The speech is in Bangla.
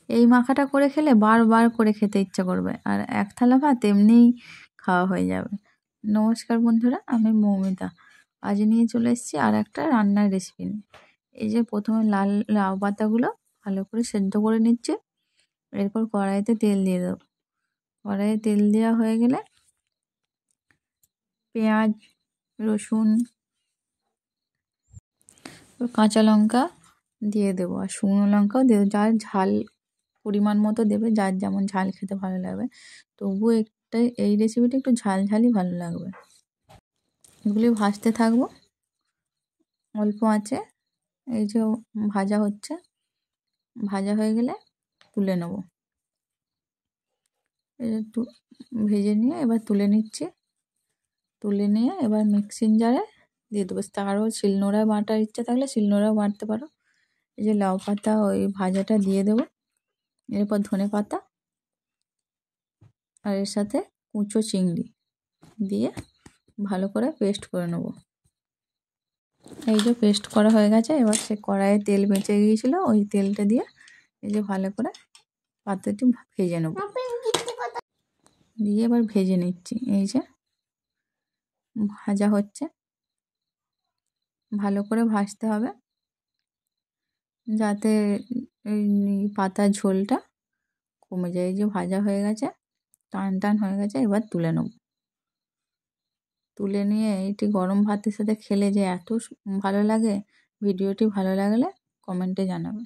এই মাখাটা করে খেলে বারবার করে খেতে ইচ্ছা করবে, আর এক থালা ভাত এমনিই খাওয়া হয়ে যাবে। নমস্কার বন্ধুরা, আমি মৌমিতা। আজ নিয়ে চলে এসেছি আর একটা রান্নার রেসিপি নিয়ে। এই যে প্রথমে লাউ পাতাগুলো ভালো করে সেদ্ধ করে নিচ্ছে, এরপর কড়াইতে তেল দিয়ে দেবো। কড়াইয়ে তেল দেওয়া হয়ে গেলে পেঁয়াজ, রসুন, কাঁচা লঙ্কা দিয়ে দেবো, আর শুকনো লঙ্কাও দেবো। যার ঝাল পরিমাণ মতো দেবে, যার যেমন ঝাল খেতে ভালো লাগবে। তবুও এই রেসিপিটা একটু ঝাল ঝালই ভালো লাগবে। এগুলি ভাজতে থাকবো অল্প আঁচে। এই যে ভাজা হচ্ছে, ভাজা হয়ে গেলে তুলে নেব। এই যে ভেজে নিয়ে এবার তুলে নিচ্ছি। তুলে নিয়ে এবার মিক্সিং জারে দিয়ে দেবো। তারও শিলনোড়ায় বাটার ইচ্ছা থাকলে শিলনোড়াও বাটতে পারো। এই যে লাউ পাতা ওই ভাজাটা দিয়ে দেবো, এরপর ধনে পাতা আর এর সাথে কুচো চিংড়ি দিয়ে ভালো করে পেস্ট করে নেব। এই যে পেস্ট করা হয়ে গেছে, এবার সে কড়াইয়ে তেল বেঁচে গিয়েছিলো, ওই তেলটা দিয়ে এই যে ভালো করে পাতাটি ভেজে নেব। দিয়ে এবার ভেজে নিচ্ছি। এই যে ভাজা হচ্ছে, ভালো করে ভাজতে হবে যাতে এই পাতার ঝোলটা কমে যায়। এই যে ভাজা হয়ে গেছে, টান টান হয়ে গেছে, এবার তুলে নেব। তুলে নিয়ে এটি গরম ভাতের সাথে খেলে যে এত ভালো লাগে। ভিডিওটি ভালো লাগলে কমেন্টে জানাবে।